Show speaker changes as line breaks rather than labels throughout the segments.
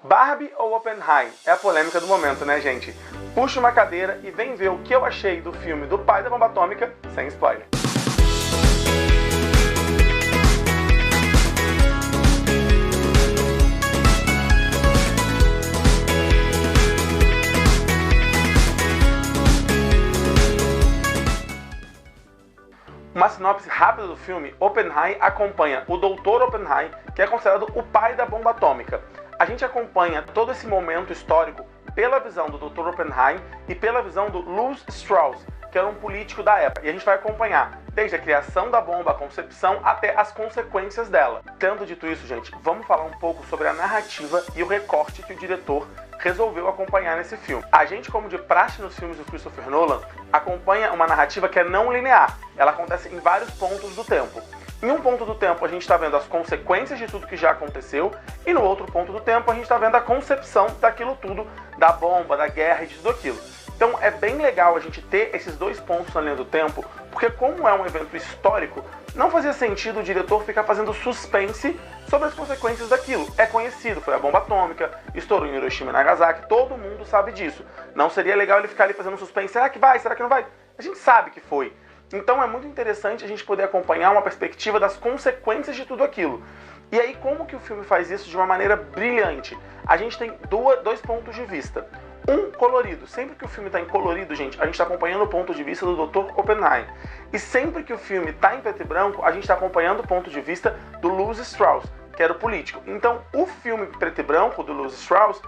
Barbie ou Oppenheimer? É a polêmica do momento, né, gente? Puxa uma cadeira e vem ver o que eu achei do filme do pai da bomba atômica, sem spoiler. Uma sinopse rápida do filme: Oppenheimer acompanha o Dr. Oppenheimer, que é considerado o pai da bomba atômica. A gente acompanha todo esse momento histórico pela visão do Dr. Oppenheimer e pela visão do Lewis Strauss, que era um político da época. E a gente vai acompanhar desde a criação da bomba, a concepção, até as consequências dela. Tendo dito isso, gente, vamos falar um pouco sobre a narrativa e o recorte que o diretor resolveu acompanhar nesse filme. A gente, como de praxe nos filmes do Christopher Nolan, acompanha uma narrativa que é não linear. Ela acontece em vários pontos do tempo. Em um ponto do tempo a gente está vendo as consequências de tudo que já aconteceu, e no outro ponto do tempo a gente está vendo a concepção daquilo tudo, da bomba, da guerra e de tudo aquilo. Então é bem legal a gente ter esses dois pontos na linha do tempo, porque como é um evento histórico, não fazia sentido o diretor ficar fazendo suspense sobre as consequências daquilo. É conhecido, foi a bomba atômica, estourou em Hiroshima e Nagasaki, todo mundo sabe disso. Não seria legal ele ficar ali fazendo suspense, será que vai, será que não vai? A gente sabe que foi. Então é muito interessante a gente poder acompanhar uma perspectiva das consequências de tudo aquilo. E aí como que o filme faz isso de uma maneira brilhante? A gente tem dois pontos de vista. Um colorido. Sempre que o filme está em colorido, gente, a gente está acompanhando o ponto de vista do Dr. Oppenheimer. E sempre que o filme está em preto e branco, a gente está acompanhando o ponto de vista do Lewis Strauss, que era o político. Então o filme preto e branco do Lewis Strauss,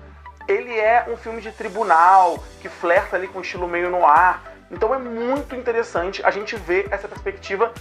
ele é um filme de tribunal, que flerta ali com o estilo meio noir. Então é muito interessante a gente ver essa perspectiva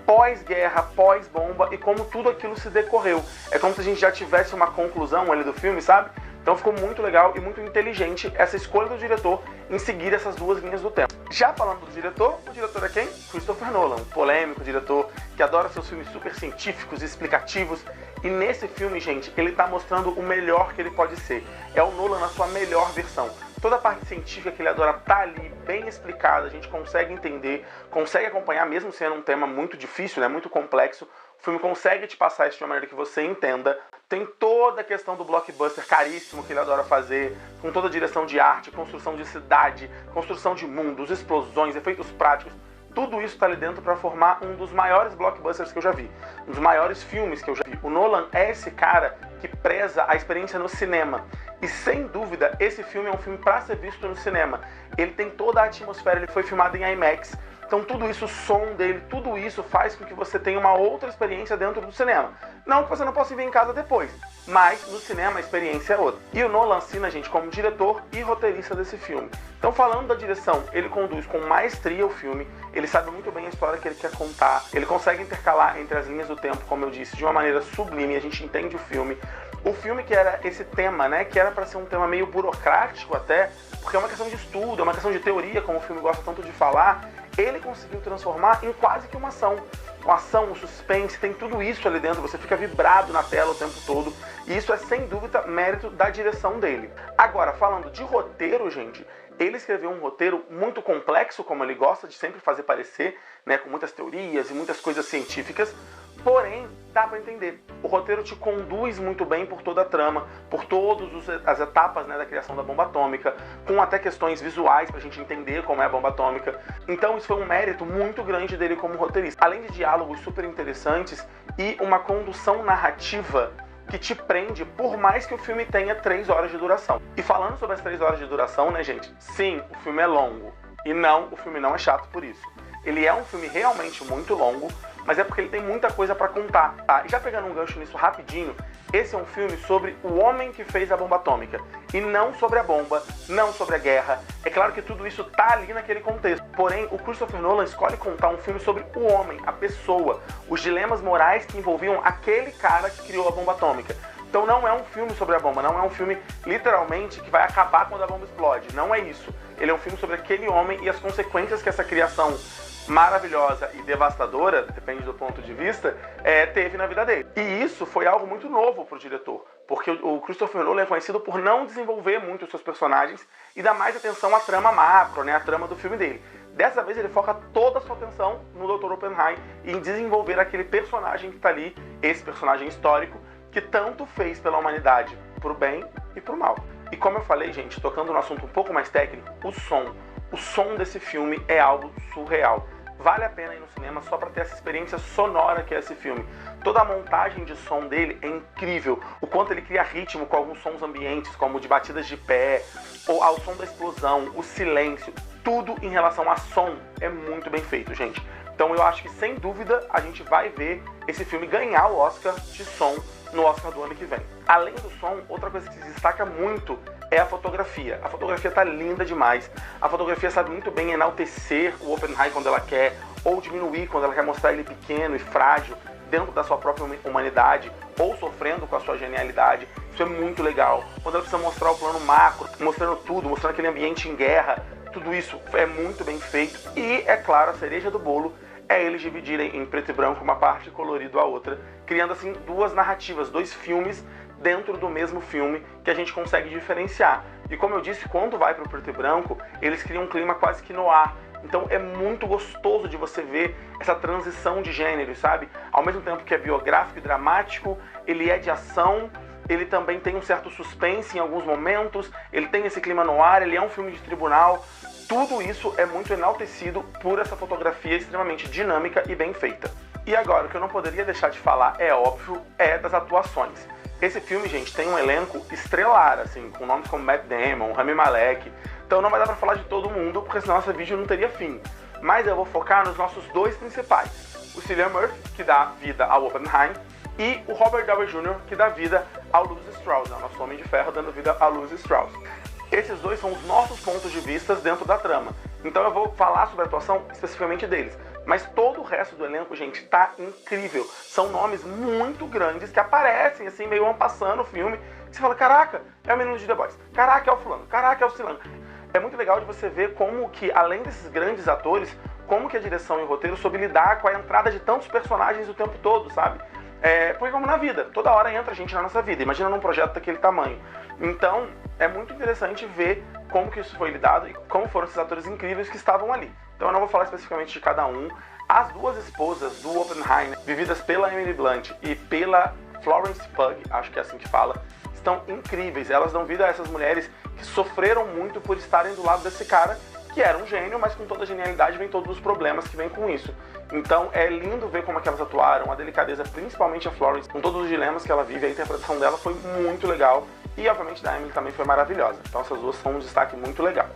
pós-guerra, pós-bomba e como tudo aquilo se decorreu. É como se a gente já tivesse uma conclusão ali do filme, sabe? Então ficou muito legal e muito inteligente essa escolha do diretor em seguir essas duas linhas do tempo. Já falando do diretor, o diretor é quem? Christopher Nolan, um polêmico diretor que adora seus filmes super científicos e explicativos. E nesse filme, gente, ele tá mostrando o melhor que ele pode ser. É o Nolan na sua melhor versão. Toda a parte científica que ele adora tá ali, bem explicada, a gente consegue entender, consegue acompanhar, mesmo sendo um tema muito difícil, né, muito complexo. O filme consegue te passar isso de uma maneira que você entenda. Tem toda a questão do blockbuster caríssimo que ele adora fazer, com toda a direção de arte, construção de cidade, construção de mundos, explosões, efeitos práticos. Tudo isso está ali dentro para formar um dos maiores blockbusters que eu já vi, um dos maiores filmes que eu já vi. O Nolan é esse cara que preza a experiência no cinema. E sem dúvida, esse filme é um filme para ser visto no cinema. Ele tem toda a atmosfera, ele foi filmado em IMAX. Então tudo isso, o som dele, tudo isso faz com que você tenha uma outra experiência dentro do cinema. Não que você não possa ver em casa depois, mas no cinema a experiência é outra. E o Nolan assina, gente, como diretor e roteirista desse filme. Então falando da direção, ele conduz com maestria o filme, ele sabe muito bem a história que ele quer contar, ele consegue intercalar entre as linhas do tempo, como eu disse, de uma maneira sublime, a gente entende o filme. O filme que era esse tema, né, que era para ser um tema meio burocrático até, porque é uma questão de estudo, é uma questão de teoria, como o filme gosta tanto de falar, ele conseguiu transformar em quase que uma ação. Uma ação, um suspense, tem tudo isso ali dentro, você fica vibrado na tela o tempo todo, e isso é sem dúvida mérito da direção dele. Agora, falando de roteiro, gente, ele escreveu um roteiro muito complexo, como ele gosta de sempre fazer parecer, né, com muitas teorias e muitas coisas científicas, porém, dá pra entender. O roteiro te conduz muito bem por toda a trama, por todas as etapas, né, da criação da bomba atômica, com até questões visuais pra gente entender como é a bomba atômica. Então isso foi um mérito muito grande dele como roteirista. Além de diálogos super interessantes e uma condução narrativa que te prende, por mais que o filme tenha 3 horas de duração. E falando sobre as 3 horas de duração, né, gente? Sim, o filme é longo. E não, o filme não é chato por isso. Ele é um filme realmente muito longo, mas é porque ele tem muita coisa pra contar, tá? E já pegando um gancho nisso rapidinho, esse é um filme sobre o homem que fez a bomba atômica, e não sobre a bomba, não sobre a guerra. É claro que tudo isso tá ali naquele contexto, porém o Christopher Nolan escolhe contar um filme sobre o homem, a pessoa, os dilemas morais que envolviam aquele cara que criou a bomba atômica. Então não é um filme sobre a bomba, não é um filme literalmente que vai acabar quando a bomba explode, não é isso. Ele é um filme sobre aquele homem e as consequências que essa criação maravilhosa e devastadora, depende do ponto de vista, teve na vida dele. E isso foi algo muito novo pro diretor, porque o Christopher Nolan é conhecido por não desenvolver muito os seus personagens e dar mais atenção à trama macro, né, à trama do filme dele. Dessa vez ele foca toda a sua atenção no Dr. Oppenheimer e em desenvolver aquele personagem que tá ali, esse personagem histórico, que tanto fez pela humanidade, pro bem e pro mal. E como eu falei, gente, tocando no assunto um pouco mais técnico, o som desse filme é algo surreal. Vale a pena ir no cinema só para ter essa experiência sonora que é esse filme. Toda a montagem de som dele é incrível. O quanto ele cria ritmo com alguns sons ambientes, como de batidas de pé, ou ao som da explosão, o silêncio. Tudo em relação a som é muito bem feito, gente. Então eu acho que, sem dúvida, a gente vai ver esse filme ganhar o Oscar de som no Oscar do ano que vem. Além do som, outra coisa que se destaca muito é a fotografia. A fotografia tá linda demais. A fotografia sabe muito bem enaltecer o Oppenheimer quando ela quer, ou diminuir quando ela quer mostrar ele pequeno e frágil dentro da sua própria humanidade, ou sofrendo com a sua genialidade. Isso é muito legal. Quando ela precisa mostrar o plano macro, mostrando tudo, mostrando aquele ambiente em guerra, tudo isso é muito bem feito. E, é claro, a cereja do bolo é eles dividirem em preto e branco uma parte e colorido a outra, criando assim duas narrativas, dois filmes dentro do mesmo filme que a gente consegue diferenciar. E como eu disse, quando vai para o preto e branco, eles criam um clima quase que noir. Então é muito gostoso de você ver essa transição de gêneros, sabe? Ao mesmo tempo que é biográfico e dramático, ele é de ação, ele também tem um certo suspense em alguns momentos, ele tem esse clima noir, ele é um filme de tribunal. Tudo isso é muito enaltecido por essa fotografia extremamente dinâmica e bem feita. E agora, o que eu não poderia deixar de falar, é óbvio, é das atuações. Esse filme, gente, tem um elenco estrelar, assim, com nomes como Matt Damon, Rami Malek. Então não vai dar pra falar de todo mundo, porque senão esse vídeo não teria fim. Mas eu vou focar nos nossos dois principais. O Cillian Murphy, que dá vida ao Oppenheimer, e o Robert Downey Jr., que dá vida ao Louis Strauss, né? O nosso Homem de Ferro dando vida a Louis Strauss. Esses dois são os nossos pontos de vista dentro da trama. Então eu vou falar sobre a atuação especificamente deles. Mas todo o resto do elenco, gente, tá incrível. São nomes muito grandes que aparecem assim, meio passando o filme. Você fala, caraca, é o menino de The Boys. Caraca, é o fulano. Caraca, é o Cillian. É muito legal de você ver como que, além desses grandes atores, como que a direção e o roteiro soube lidar com a entrada de tantos personagens o tempo todo, sabe? Porque como na vida, toda hora entra gente na nossa vida. Imagina num projeto daquele tamanho. Então, é muito interessante ver como que isso foi lidado e como foram esses atores incríveis que estavam ali. Então eu não vou falar especificamente de cada um. As duas esposas do Oppenheimer, vividas pela Emily Blunt e pela Florence Pugh, acho que é assim que fala, estão incríveis. Elas dão vida a essas mulheres que sofreram muito por estarem do lado desse cara, que era um gênio, mas com toda a genialidade vem todos os problemas que vem com isso. Então é lindo ver como é que elas atuaram, a delicadeza, principalmente a Florence, com todos os dilemas que ela vive, a interpretação dela foi muito legal. E obviamente da Emily também foi maravilhosa. Então essas duas são um destaque muito legal.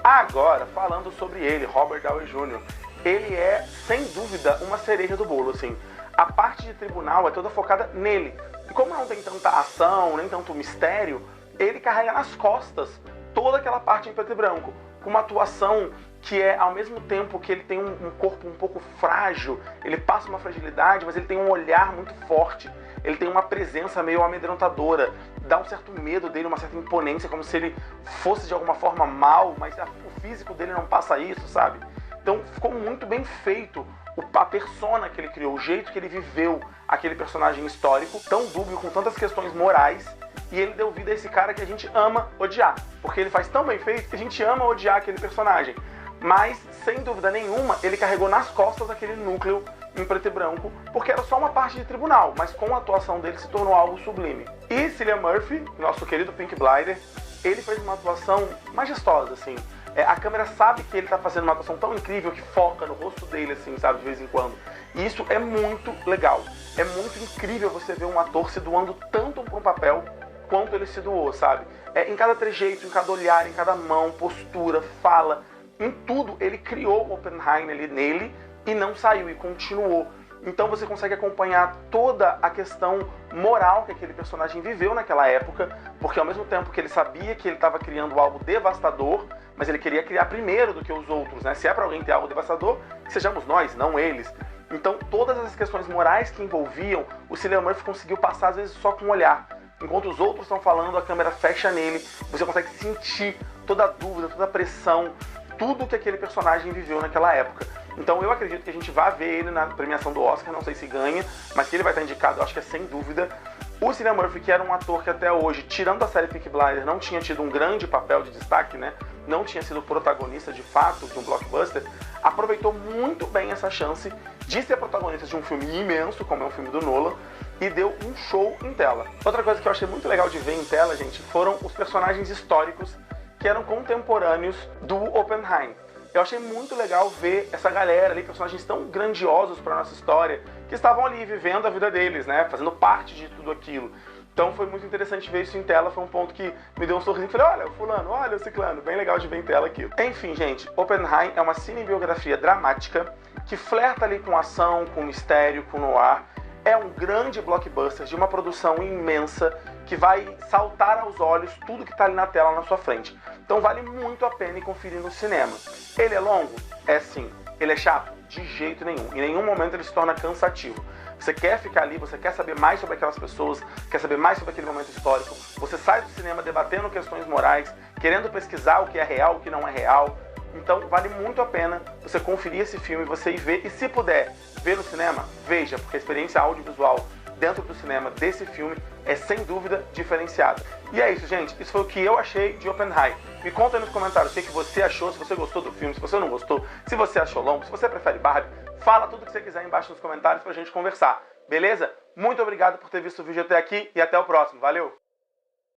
Agora, falando sobre ele, Robert Downey Jr., ele é, sem dúvida, uma cereja do bolo, assim. A parte de tribunal é toda focada nele. E como não tem tanta ação, nem tanto mistério, ele carrega nas costas toda aquela parte em preto e branco, com uma atuação que é, ao mesmo tempo que ele tem um corpo um pouco frágil, ele passa uma fragilidade, mas ele tem um olhar muito forte, ele tem uma presença meio amedrontadora, dá um certo medo dele, uma certa imponência, como se ele fosse de alguma forma mal, mas o físico dele não passa isso, sabe? Então ficou muito bem feito a persona que ele criou, o jeito que ele viveu aquele personagem histórico, tão dúbio, com tantas questões morais, e ele deu vida a esse cara que a gente ama odiar, porque ele faz tão bem feito que a gente ama odiar aquele personagem. Mas, sem dúvida nenhuma, ele carregou nas costas aquele núcleo em preto e branco, porque era só uma parte de tribunal, mas com a atuação dele se tornou algo sublime. E Cillian Murphy, nosso querido Pink Blinder, ele fez uma atuação majestosa, assim. A câmera sabe que ele tá fazendo uma atuação tão incrível que foca no rosto dele, assim, sabe, de vez em quando. E isso é muito legal. É muito incrível você ver um ator se doando tanto para um papel quanto ele se doou, sabe? Em cada trejeito, em cada olhar, em cada mão, postura, fala, em tudo ele criou o Oppenheimer ali nele e não saiu, e continuou. Então você consegue acompanhar toda a questão moral que aquele personagem viveu naquela época, porque ao mesmo tempo que ele sabia que ele estava criando algo devastador, mas ele queria criar primeiro do que os outros, né? Se é para alguém ter algo devastador, que sejamos nós, não eles. Então todas as questões morais que envolviam, o Cillian Murphy conseguiu passar às vezes só com um olhar. Enquanto os outros estão falando, a câmera fecha nele, você consegue sentir toda a dúvida, toda a pressão, tudo que aquele personagem viveu naquela época. Então eu acredito que a gente vai ver ele na premiação do Oscar, não sei se ganha, mas que ele vai estar indicado, eu acho que é sem dúvida. O Cillian Murphy, que era um ator que até hoje, tirando a série Peaky Blinders, não tinha tido um grande papel de destaque, né? Não tinha sido protagonista de fato de um blockbuster, aproveitou muito bem essa chance de ser protagonista de um filme imenso, como é um filme do Nolan, e deu um show em tela. Outra coisa que eu achei muito legal de ver em tela, gente, foram os personagens históricos que eram contemporâneos do Oppenheim. Eu achei muito legal ver essa galera ali, personagens tão grandiosos para nossa história, que estavam ali vivendo a vida deles, né, fazendo parte de tudo aquilo. Então foi muito interessante ver isso em tela, foi um ponto que me deu um sorrisinho. Falei, olha o fulano, olha o ciclano, bem legal de ver em tela aquilo. Enfim, gente, Oppenheim é uma cinebiografia dramática que flerta ali com ação, com mistério, com noir. É um grande blockbuster de uma produção imensa que vai saltar aos olhos tudo que está ali na tela na sua frente. Então vale muito a pena ir conferir no cinema. Ele é longo? É sim. Ele é chato? De jeito nenhum. Em nenhum momento ele se torna cansativo. Você quer ficar ali, você quer saber mais sobre aquelas pessoas, quer saber mais sobre aquele momento histórico, você sai do cinema debatendo questões morais, querendo pesquisar o que é real, o que não é real. Então vale muito a pena você conferir esse filme, você ir ver, e se puder ver no cinema, veja, porque a experiência audiovisual dentro do cinema desse filme é sem dúvida diferenciada. E é isso, gente, isso foi o que eu achei de Oppenheim. Me conta aí nos comentários o que você achou, se você gostou do filme, se você não gostou, se você achou longo, se você prefere Barbie. Fala tudo o que você quiser aí embaixo nos comentários pra gente conversar, beleza? Muito obrigado por ter visto o vídeo até aqui e até o próximo. Valeu!